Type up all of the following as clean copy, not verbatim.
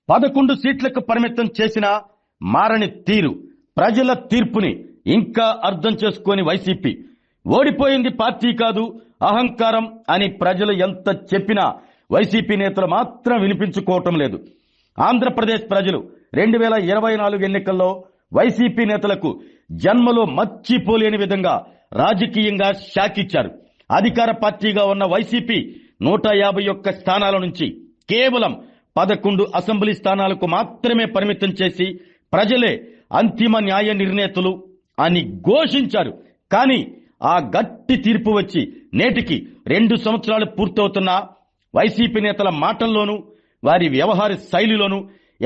11 సీట్లకు పరిమితం చేసిన మారని తీరు, ప్రజల తీర్పుని ఇంకా అర్థం చేసుకోని వైసీపీ. ఓడిపోయింది పార్టీ కాదు అహంకారం అని ప్రజలు ఎంత చెప్పినా వైసీపీ నేతలు మాత్రం వినిపించుకోవటం లేదు. ఆంధ్రప్రదేశ్ ప్రజలు 2024 ఎన్నికల్లో వైసీపీ నేతలకు జన్మలో మర్చిపోలేని విధంగా రాజకీయంగా షాక్ ఇచ్చారు. అధికార పార్టీగా ఉన్న వైసీపీ 151 స్థానాల నుంచి కేవలం 11 అసెంబ్లీ స్థానాలకు మాత్రమే పరిమితం చేసి ప్రజలే అంతిమ న్యాయ నిర్ణేతలు అని ఘోషించారు. కానీ ఆ గట్టి తీర్పు వచ్చి నేటికి 2 సంవత్సరాలు పూర్తవుతున్నా వైసీపీ నేతల మాటల్లోనూ వారి వ్యవహార శైలిలోనూ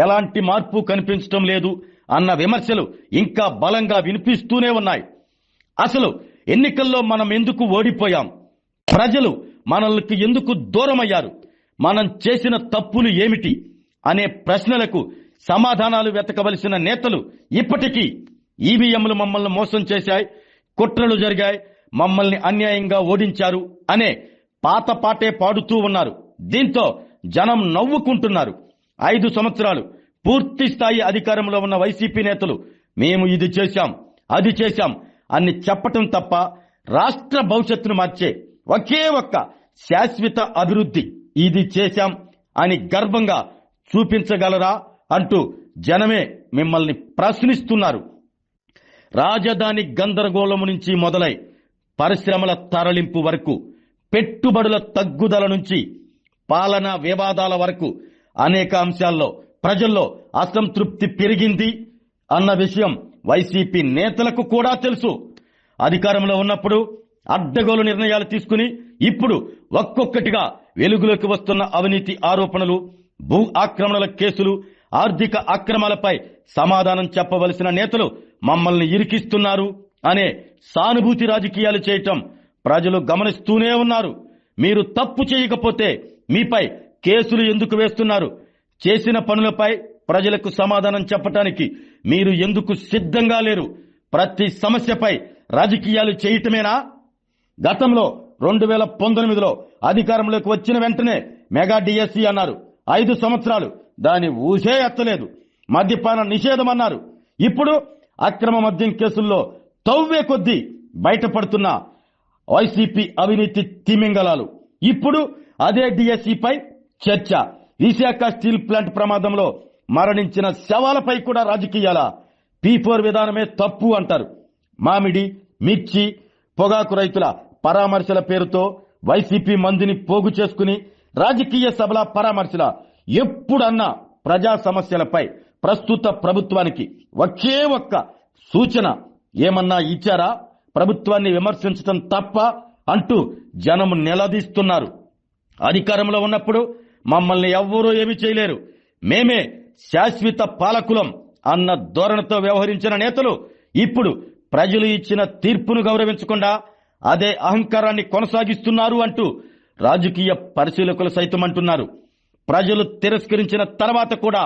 ఎలాంటి మార్పు కనిపించడం లేదు అన్న విమర్శలు ఇంకా బలంగా వినిపిస్తూనే ఉన్నాయి. అసలు ఎన్నికల్లో మనం ఎందుకు ఓడిపోయాం, ప్రజలు మనల్ని ఎందుకు దూరమయ్యారు, మనం చేసిన తప్పులు ఏమిటి అనే ప్రశ్నలకు సమాధానాలు వెతకవలసిన నేతలు ఇప్పటికీ ఈవీఎంలు మమ్మల్ని మోసం చేశాయి, కుట్రలు జరిగాయి, మమ్మల్ని అన్యాయంగా ఓడించారు అనే పాత పాటే పాడుతూ ఉన్నారు. దీంతో జనం నవ్వుకుంటున్నారు. 5 సంవత్సరాలు పూర్తి స్థాయి అధికారంలో ఉన్న వైసీపీ నేతలు మేము ఇది చేశాం అది చేశాం అని చెప్పటం తప్ప రాష్ట్ర భవిష్యత్తును మార్చే ఒకే ఒక్క శాశ్వత అభివృద్ధి ఇది చేశాం అని గర్వంగా చూపించగలరా అంటూ జనమే మిమ్మల్ని ప్రశ్నిస్తున్నారు. రాజధాని గందరగోళం నుంచి మొదలై పరిశ్రమల తరలింపు వరకు, పెట్టుబడుల తగ్గుదల నుంచి పాలనా వివాదాల వరకు అనేక అంశాల్లో ప్రజల్లో అసంతృప్తి పెరిగింది అన్న విషయం వైసీపీ నేతలకు కూడా తెలుసు. అధికారంలో ఉన్నప్పుడు అడ్డగోలు నిర్ణయాలు తీసుకుని ఇప్పుడు ఒక్కొక్కటిగా వెలుగులోకి వస్తున్న అవినీతి ఆరోపణలు, భూ ఆక్రమణల కేసులు, ఆర్థిక అక్రమాలపై సమాధానం చెప్పవలసిన నేతలు మమ్మల్ని ఇరికిస్తున్నారు అనే సానుభూతి రాజకీయాలు చేయటం ప్రజలు గమనిస్తూనే ఉన్నారు. మీరు తప్పు చేయకపోతే మీపై కేసులు ఎందుకు వేస్తున్నారు, చేసిన పనులపై ప్రజలకు సమాధానం చెప్పటానికి మీరు ఎందుకు సిద్ధంగా లేరు, ప్రతి సమస్యపై రాజకీయాలు చేయటమేనా? గతంలో 2019లో అధికారంలోకి వచ్చిన వెంటనే మెగా డిఎస్సీ అన్నారు. 5 సంవత్సరాలు దాని ఊసే ఎత్తలేదు. మద్యపాన నిషేధం అన్నారు. ఇప్పుడు అక్రమ మద్యం కేసుల్లో తవ్వే కొద్దీ బయటపడుతున్న వైసీపీ అవినీతి తిమింగలాలు. ఇప్పుడు అదే డిఎస్సీపై చర్చ. విశాఖ స్టీల్ ప్లాంట్ ప్రమాదంలో మరణించిన శవాలపై కూడా రాజకీయాల. P4 విధానమే తప్పు అంటారు. మామిడి, మిర్చి, పొగాకు రైతుల పరామర్శల పేరుతో వైసీపీ మందిని పోగు చేసుకుని రాజకీయ సభల పరామర్శల. ఎప్పుడన్నా ప్రజా సమస్యలపై ప్రస్తుత ప్రభుత్వానికి ఒకే ఒక్క సూచన ఏమన్నా ఇచ్చారా? ప్రభుత్వాన్ని విమర్శించడం తప్ప అంటూ జనం నిలదీస్తున్నారు. అధికారంలో ఉన్నప్పుడు మమ్మల్ని ఎవ్వరూ ఏమీ చేయలేరు, మేమే శాశ్వత పాలకులం అన్న ధోరణితో వ్యవహరించిన నేతలు ఇప్పుడు ప్రజలు ఇచ్చిన తీర్పును గౌరవించకుండా అదే అహంకారాన్ని కొనసాగిస్తున్నారు అంటూ రాజకీయ పరిశీలకులు సైతం అంటున్నారు. ప్రజలు తిరస్కరించిన తర్వాత కూడా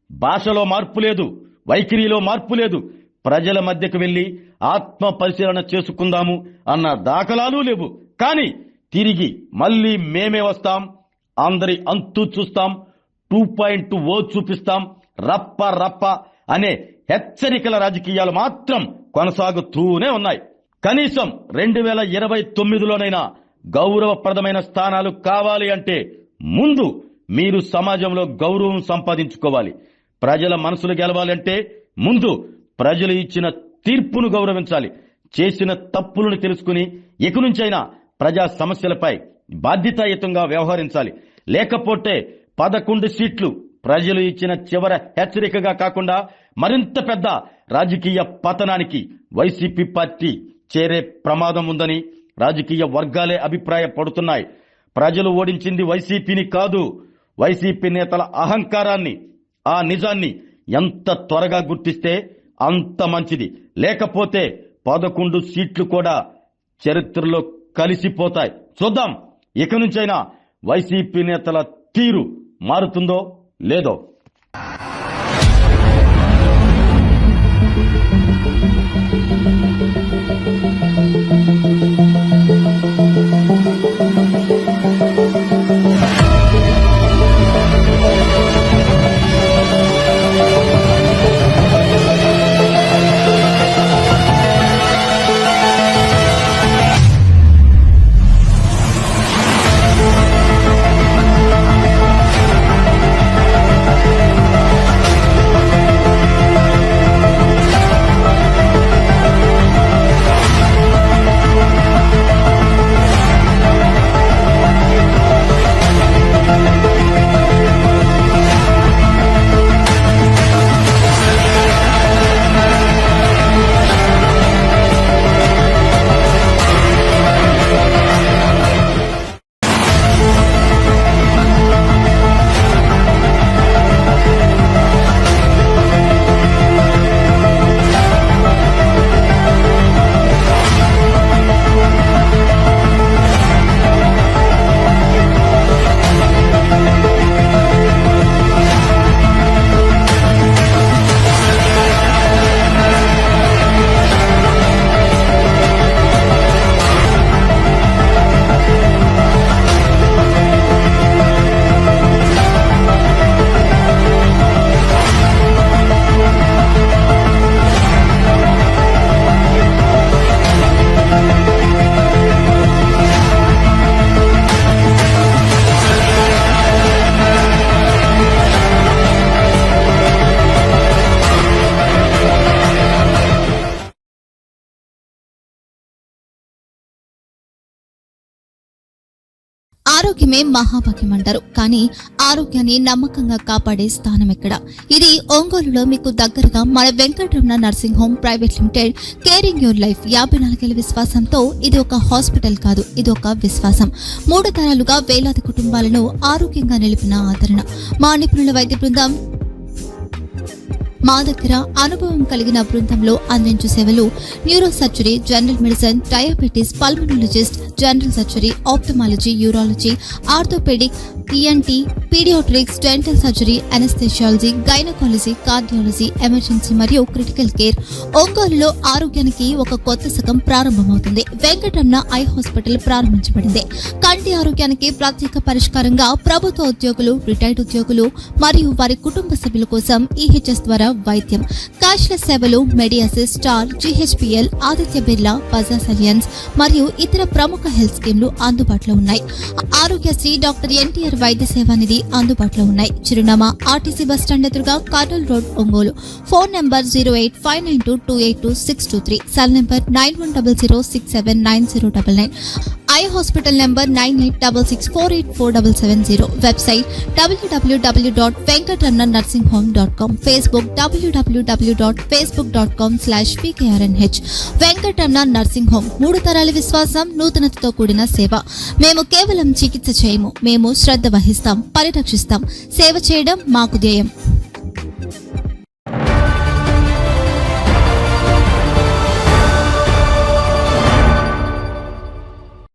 భాషలో మార్పు లేదు, వైఖరిలో మార్పు లేదు. ప్రజల మధ్యకు వెళ్లి ఆత్మ పరిశీలన చేసుకుందాము అన్న దాఖలాలు లేవు. కానీ తిరిగి మళ్లీ మేమే వస్తాం, అందరి అంతు చూస్తాం, 2.0 చూపిస్తాం, రప్ప రప్ప అనే హెచ్చరికల రాజకీయాలు మాత్రం కొనసాగుతూనే ఉన్నాయి. కనీసం 2029లోనైనా గౌరవప్రదమైన స్థానాలు కావాలి అంటే ముందు మీరు సమాజంలో గౌరవం సంపాదించుకోవాలి. ప్రజల మనసులు గెలవాలంటే ముందు ప్రజలు ఇచ్చిన తీర్పును గౌరవించాలి. చేసిన తప్పులను తెలుసుకుని ఇక నుంచైనా ప్రజా సమస్యలపై బాధ్యతాయుతంగా వ్యవహరించాలి. లేకపోతే 11 సీట్లు ప్రజలు ఇచ్చిన చివరి హెచ్చరికగా కాకుండా మరింత పెద్ద రాజకీయ పతనానికి వైసీపీ పార్టీ చేరే ప్రమాదం ఉందని రాజకీయ వర్గాలే అభిప్రాయపడుతున్నాయి. ప్రజలు ఓడించింది వైసీపీని కాదు, వైసీపీ నేతల అహంకారాన్ని. ఆ నిజాన్ని ఎంత త్వరగా గుర్తిస్తే అంత మంచిది. లేకపోతే 11 సీట్లు కూడా చరిత్రలో కలిసిపోతాయి. చూద్దాం ఇక నుంచైనా వైసీపీ నేతల తీరు మారుతుందో లేదో. ఆరోగ్యమే మహాభాగ్యం అంటారు. కానీ ఆరోగ్యాన్ని నమ్మకంగా కాపాడే స్థానం ఎక్కడ? ఇది ఒంగోలులో మీకు దగ్గరగా మన Venkataramana nursing home private limited. Caring your life 54 ఏళ్ల విశ్వాసంతో ఇది ఒక హాస్పిటల్ కాదు, ఇది ఒక విశ్వాసం. 3 తరాలుగా వేలాది కుటుంబాలను ఆరోగ్యంగా నిలిపిన ఆదరణ. మా నిపుణుల వైద్య బృందం మా దగ్గర అనుభవం కలిగిన బృందంలో అందించే సేవలు neuro surgery, general medicine, diabetes, pulmonologist, general surgery, ophthalmology, urology, orthopaedic, ENT, paediatrics, dental surgery, anaesthesiology, gynaecology, cardiology, emergency మరియు క్రిటికల్ కేర్. ఒంగోలులో ఆరోగ్యానికి ఒక కొత్త శకం ప్రారంభమవుతుంది. వెంకటరమణ ఐ హాస్పిటల్ ప్రారంభించబడింది. కంటి ఆరోగ్యానికి ప్రత్యేక పరిష్కారంగా ప్రభుత్వ ఉద్యోగులు, రిటైర్డ్ ఉద్యోగులు మరియు వారి కుటుంబ సభ్యుల కోసం ఈహెచ్ఎస్ ద్వారా వైద్యం, క్యాష్లెస్ సేవలు, మెడియాసిస్, స్టార్, జీహెచ్పీఎల్, ఆదిత్య బిర్లా, బజాజ్ అలియన్స్ మరియు ఇతర ప్రముఖ హెల్త్ స్కీమ్లు అందుబాటులో ఉన్నాయి. ఆరోగ్యశ్రీ, డాక్టర్ ఎన్టీఆర్ వైద్య సేవా నిధి అందుబాటులో ఉన్నాయి. చిరునామా ఆర్టీసీ బస్టాండ్ ఎదురుగా, Kurnool road, Ongole. Phone number 08592282623, cell number 9100679099. Eye hospital number 9866484770. Website www.venkatramanarsinghome.com. Facebook www.facebook.com/pkrnh. Venkataramana nursing home, 3 తరాల విశ్వాసం, నూతనతతో కూడిన సేవ. మేము కేవలం చికిత్స చేయము, మేము శ్రద్ధ వహిస్తాం, పరిరక్షిస్తాం. సేవ చేయడం మాకు ధ్యేయం.